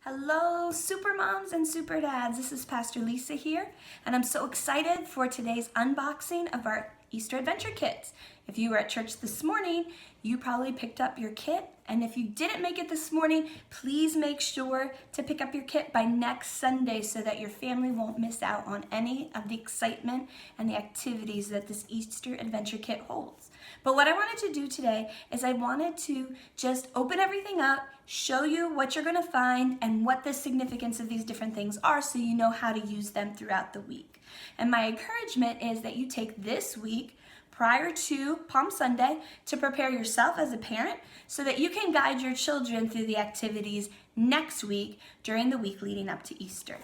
Hello, super moms and super dads. This is Pastor Lisa here, and I'm so excited for today's unboxing of our Easter Adventure Kits. If you were at church this morning, you probably picked up your kit, and if you didn't make it this morning, please make sure to pick up your kit by next Sunday so that your family won't miss out on any of the excitement and the activities that this Easter Adventure Kit holds. But what I wanted to do today is I wanted to just open everything up, show you what you're going to find and what the significance of these different things are so you know how to use them throughout the week. And my encouragement is that you take this week prior to Palm Sunday to prepare yourself as a parent so that you can guide your children through the activities next week during the week leading up to Easter.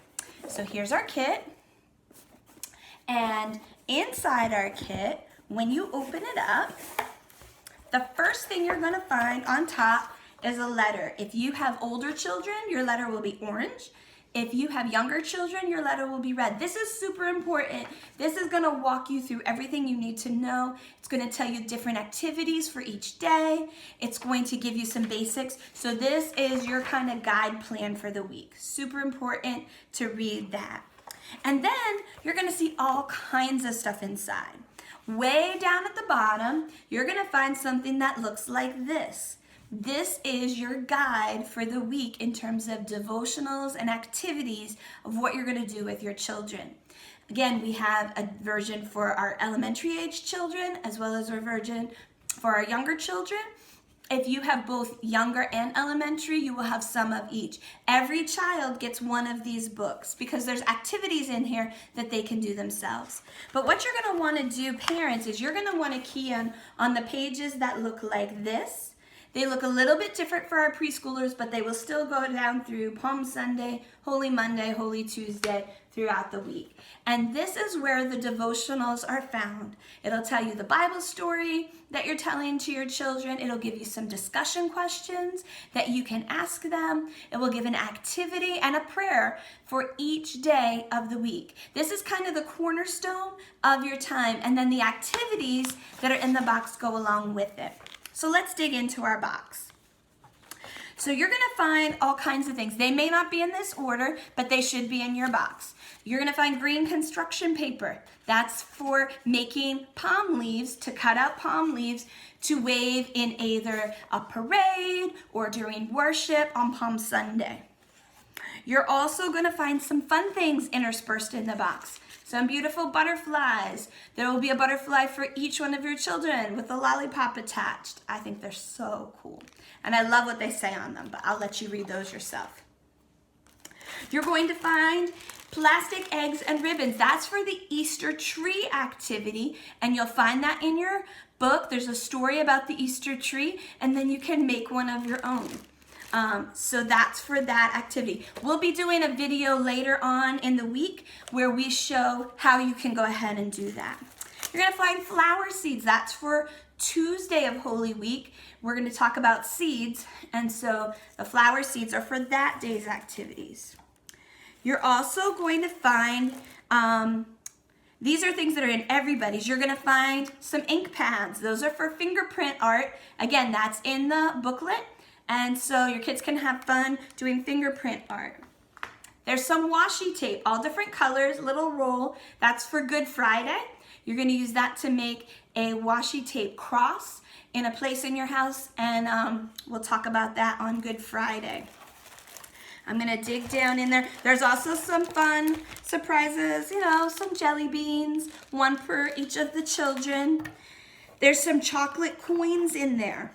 So here's our kit, and inside our kit, when you open it up, the first thing you're going to find on top is a letter. If you have older children, your letter will be orange. If you have younger children, your letter will be red. This is super important. This is going to walk you through everything you need to know. It's going to tell you different activities for each day. It's going to give you some basics. So this is your kind of guide plan for the week. Super important to read that. And then you're going to see all kinds of stuff inside. Way down at the bottom, you're going to find something that looks like this. This is your guide for the week in terms of devotionals and activities of what you're going to do with your children. Again, we have a version for our elementary age children as well as a version for our younger children. If you have both younger and elementary, you will have some of each. Every child gets one of these books because there's activities in here that they can do themselves. But what you're going to want to do, parents, is you're going to want to key in on the pages that look like this. They look a little bit different for our preschoolers, but they will still go down through Palm Sunday, Holy Monday, Holy Tuesday, throughout the week. And this is where the devotionals are found. It'll tell you the Bible story that you're telling to your children. It'll give you some discussion questions that you can ask them. It will give an activity and a prayer for each day of the week. This is kind of the cornerstone of your time. And then the activities that are in the box go along with it. So let's dig into our box. So you're going to find all kinds of things. They may not be in this order, but they should be in your box. You're going to find green construction paper. That's for making palm leaves, to cut out palm leaves to wave in either a parade or during worship on Palm Sunday. You're also going to find some fun things interspersed in the box. Some beautiful butterflies. There will be a butterfly for each one of your children with a lollipop attached. I think they're so cool. And I love what they say on them, but I'll let you read those yourself. You're going to find plastic eggs and ribbons. That's for the Easter tree activity, and you'll find that in your book. There's a story about the Easter tree, and then you can make one of your own. So that's for that activity. We'll be doing a video later on in the week where we show how you can go ahead and do that. You're going to find flower seeds. That's for Tuesday of Holy Week. We're going to talk about seeds, and so the flower seeds are for that day's activities. You're also going to find, these are things that are in everybody's. You're going to find some ink pads. Those are for fingerprint art. Again, that's in the booklet. And so your kids can have fun doing fingerprint art. There's some washi tape, all different colors, little roll. That's for Good Friday. You're going to use that to make a washi tape cross in a place in your house, and we'll talk about that on Good Friday. I'm going to dig down in there. There's also some fun surprises, some jelly beans, one for each of the children. There's some chocolate coins in there.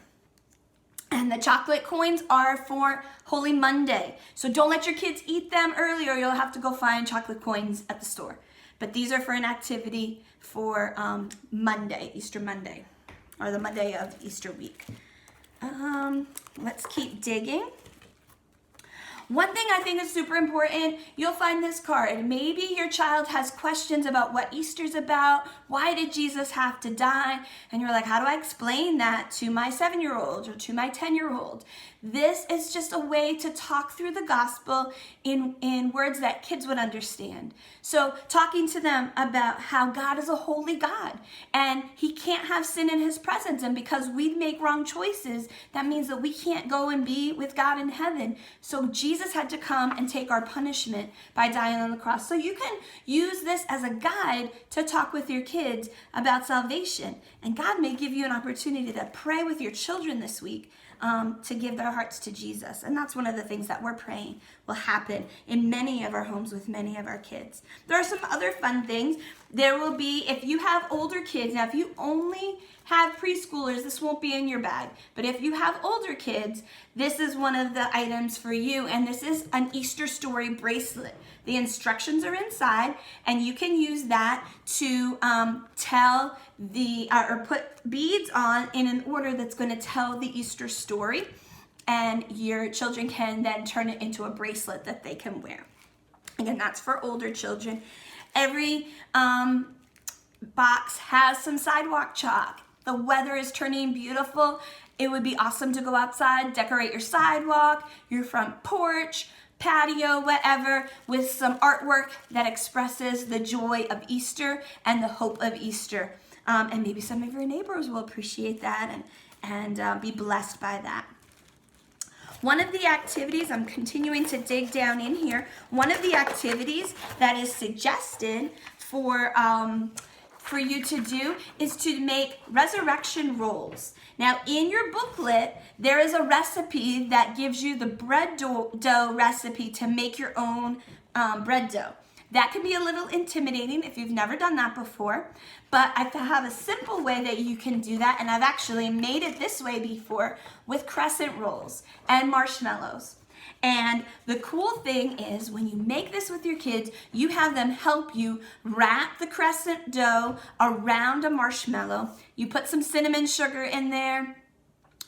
And the chocolate coins are for Holy Monday. So don't let your kids eat them early or you'll have to go find chocolate coins at the store. But these are for an activity for Monday, Easter Monday, or the Monday of Easter week. Let's keep digging. One thing I think is super important, you'll find this card. Maybe your child has questions about what Easter's about. Why did Jesus have to die? And you're like, how do I explain that to my 7-year-old or to my 10-year-old? This is just a way to talk through the gospel in words that kids would understand. So talking to them about how God is a holy God and he can't have sin in his presence. And because we make wrong choices, that means that we can't go and be with God in heaven. So Jesus had to come and take our punishment by dying on the cross. So you can use this as a guide to talk with your kids about salvation. And God may give you an opportunity to pray with your children this week to give their hearts to Jesus. And that's one of the things that we're praying will happen in many of our homes with many of our kids. There are some other fun things. There will be, if you have older kids, now if you only have preschoolers, this won't be in your bag. But if you have older kids, this is one of the items for you. And this is an Easter story bracelet. The instructions are inside, and you can use that to tell or put beads on in an order that's going to tell the Easter story. And your children can then turn it into a bracelet that they can wear. Again, that's for older children. Every box has some sidewalk chalk. The weather is turning beautiful. It would be awesome to go outside, decorate your sidewalk, your front porch, patio, whatever, with some artwork that expresses the joy of Easter and the hope of Easter. And maybe some of your neighbors will appreciate that and be blessed by that. One of the activities, I'm continuing to dig down in here, one of the activities that is suggested for you to do is to make resurrection rolls. Now in your booklet, there is a recipe that gives you the bread dough recipe to make your own bread dough. That can be a little intimidating if you've never done that before, but I have a simple way that you can do that, and I've actually made it this way before with crescent rolls and marshmallows. And the cool thing is when you make this with your kids, you have them help you wrap the crescent dough around a marshmallow. You put some cinnamon sugar in there,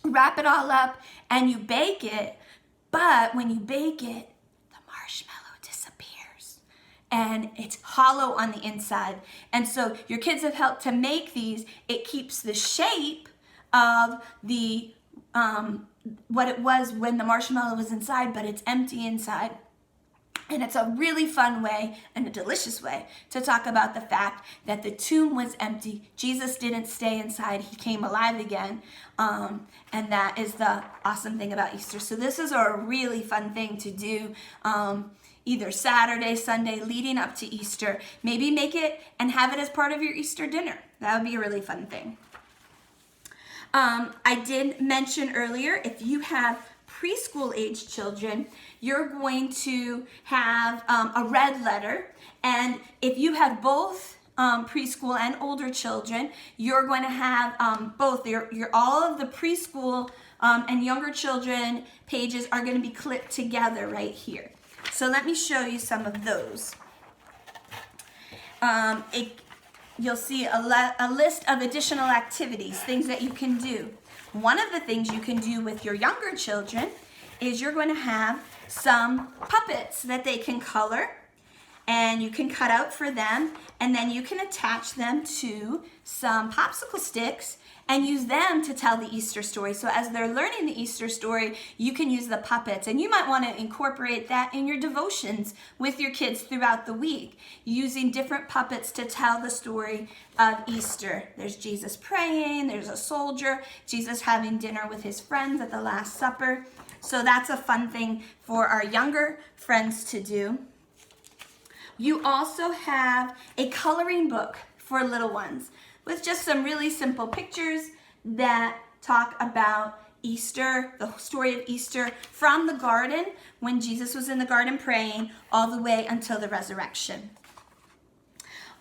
wrap it all up, and you bake it. But when you bake it, the marshmallow disappears and it's hollow on the inside. And so your kids have helped to make these. It keeps the shape of the what it was when the marshmallow was inside, but it's empty inside. And it's a really fun way and a delicious way to talk about the fact that the tomb was empty. Jesus didn't stay inside. He came alive again. And that is the awesome thing about Easter. So this is a really fun thing to do either Saturday, Sunday, leading up to Easter. Maybe make it and have it as part of your Easter dinner. That would be a really fun thing. I did mention earlier, if you have preschool age children, you're going to have a red letter. And if you have both preschool and older children, you're going to have both. All of the preschool and younger children pages are going to be clipped together right here. So let me show you some of those. You'll see a list of additional activities, things that you can do. One of the things you can do with your younger children is you're going to have some puppets that they can color, and you can cut out for them, and then you can attach them to some popsicle sticks and use them to tell the Easter story. So as they're learning the Easter story, you can use the puppets, and you might want to incorporate that in your devotions with your kids throughout the week, using different puppets to tell the story of Easter. There's Jesus praying, there's a soldier, Jesus having dinner with his friends at the Last Supper. So that's a fun thing for our younger friends to do. You also have a coloring book for little ones with just some really simple pictures that talk about Easter, the story of Easter from the garden when Jesus was in the garden praying all the way until the resurrection.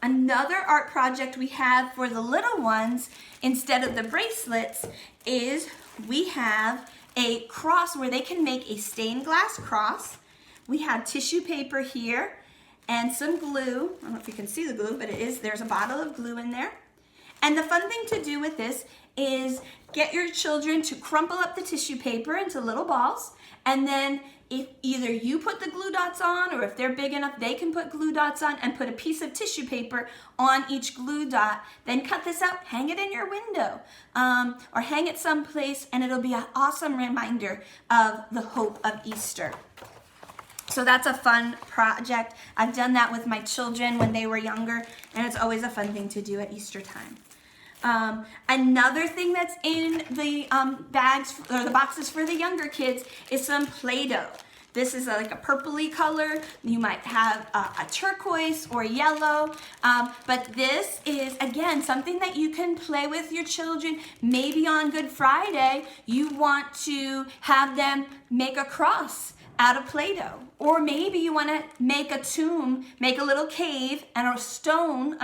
Another art project we have for the little ones instead of the bracelets is we have a cross where they can make a stained glass cross. We have tissue paper here and some glue. I don't know if you can see the glue, but there's a bottle of glue in there. And the fun thing to do with this is get your children to crumple up the tissue paper into little balls, and then if either you put the glue dots on, or if they're big enough, they can put glue dots on, and put a piece of tissue paper on each glue dot. Then cut this out, hang it in your window, or hang it someplace, and it'll be an awesome reminder of the hope of Easter. So that's a fun project. I've done that with my children when they were younger, and it's always a fun thing to do at Easter time. Another thing that's in the bags or the boxes for the younger kids is some Play-Doh. This is like a purpley color. You might have a turquoise or yellow, but this is, again, something that you can play with your children. Maybe on Good Friday, you want to have them make a cross out of Play-Doh. Or maybe you want to make a tomb, make a little cave and a stone,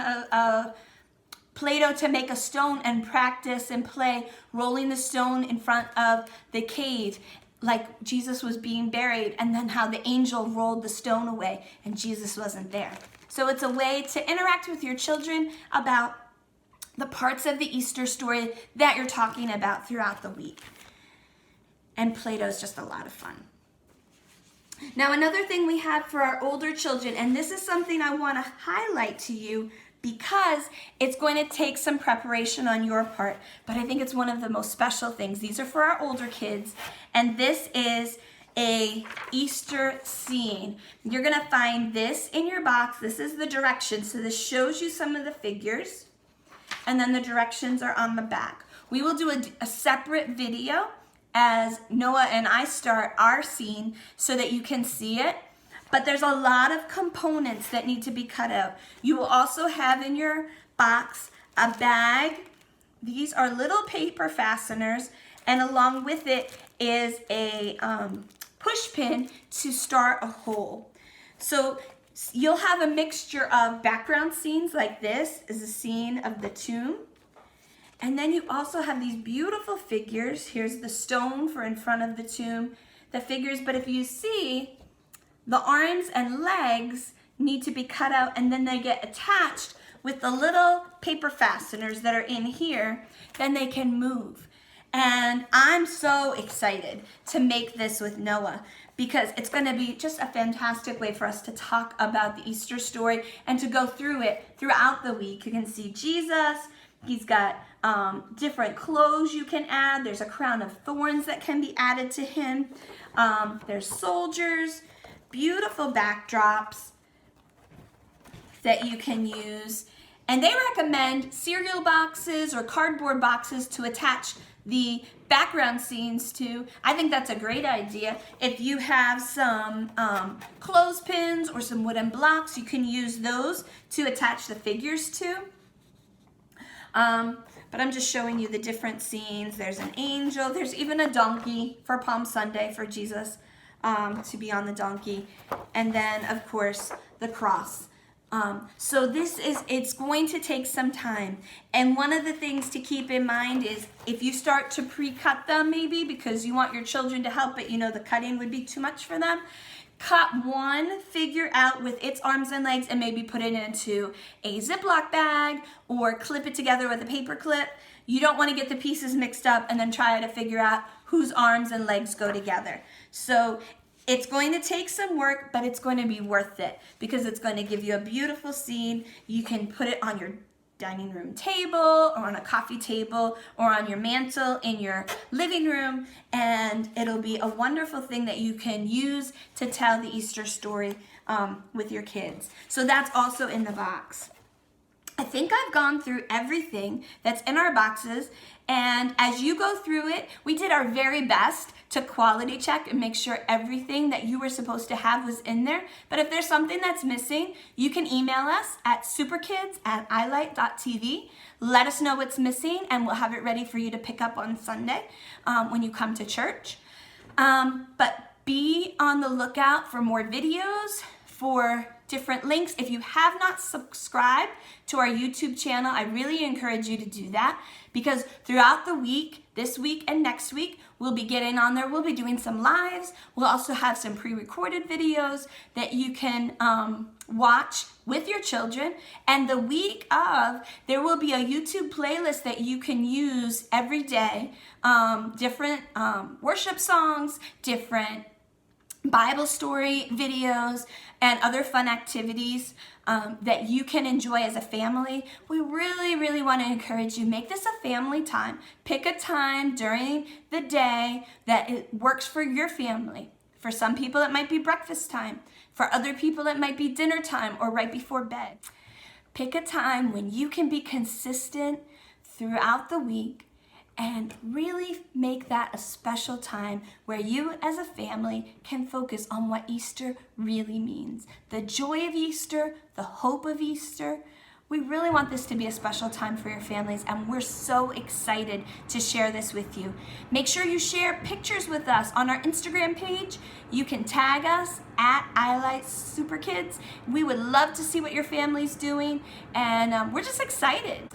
Play-Doh to make a stone, and practice and play rolling the stone in front of the cave like Jesus was being buried, and then how the angel rolled the stone away and Jesus wasn't there. So it's a way to interact with your children about the parts of the Easter story that you're talking about throughout the week. And Play-Doh is just a lot of fun. Now, another thing we have for our older children, and this is something I want to highlight to you because it's going to take some preparation on your part, but I think it's one of the most special things. These are for our older kids, and this is a Easter scene. You're going to find this in your box. This is the directions. So this shows you some of the figures, and then the directions are on the back. We will do a separate video as Noah and I start our scene so that you can see it. But there's a lot of components that need to be cut out. You will also have in your box a bag. These are little paper fasteners, and along with it is a push pin to start a hole. So you'll have a mixture of background scenes, like this is a scene of the tomb. And then you also have these beautiful figures. Here's the stone for in front of the tomb, the figures. But if you see, the arms and legs need to be cut out, and then they get attached with the little paper fasteners that are in here. Then they can move. And I'm so excited to make this with Noah, because it's going to be just a fantastic way for us to talk about the Easter story and to go through it throughout the week. You can see Jesus. He's got different clothes you can add. There's a crown of thorns that can be added to him. There's soldiers, beautiful backdrops that you can use. And they recommend cereal boxes or cardboard boxes to attach the background scenes to. I think that's a great idea. If you have some clothespins or some wooden blocks, you can use those to attach the figures to. But I'm just showing you the different scenes. There's an angel. There's even a donkey for Palm Sunday for Jesus to be on the donkey. And then, of course, the cross. So it's going to take some time. And one of the things to keep in mind is if you start to pre-cut them maybe because you want your children to help, but you know the cutting would be too much for them, cut one figure out with its arms and legs and maybe put it into a Ziploc bag or clip it together with a paper clip. You don't want to get the pieces mixed up and then try to figure out whose arms and legs go together. So it's going to take some work, but it's going to be worth it because it's going to give you a beautiful scene. You can put it on your dining room table or on a coffee table or on your mantle in your living room, and it'll be a wonderful thing that you can use to tell the Easter story with your kids. So that's also in the box. I think I've gone through everything that's in our boxes, and as you go through it, we did our very best to quality check and make sure everything that you were supposed to have was in there. But if there's something that's missing, you can email us at superkids@ilight.tv. Let us know what's missing, and we'll have it ready for you to pick up on Sunday when you come to church. But be on the lookout for more videos, for different links. If you have not subscribed to our YouTube channel, I really encourage you to do that because throughout the week, This week and next week, we'll be getting on there. We'll be doing some lives. We'll also have some pre-recorded videos that you can watch with your children. And the week of, there will be a YouTube playlist that you can use every day. Different worship songs, different Bible story videos, and other fun activities that you can enjoy as a family. We really, really want to encourage you. Make this a family time. Pick a time during the day that it works for your family. For some people, it might be breakfast time. For other people, it might be dinner time or right before bed. Pick a time when you can be consistent throughout the week and really make that a special time where you as a family can focus on what Easter really means. The joy of Easter, the hope of Easter. We really want this to be a special time for your families, and we're so excited to share this with you. Make sure you share pictures with us on our Instagram page. You can tag us at iLightSuperKids. We would love to see what your family's doing, and we're just excited.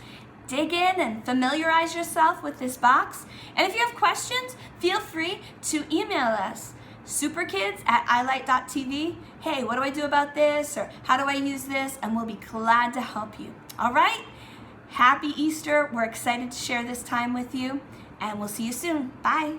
Dig in and familiarize yourself with this box. And if you have questions, feel free to email us, superkids@ilight.tv. Hey, what do I do about this? Or how do I use this? And we'll be glad to help you. All right? Happy Easter. We're excited to share this time with you. And we'll see you soon. Bye.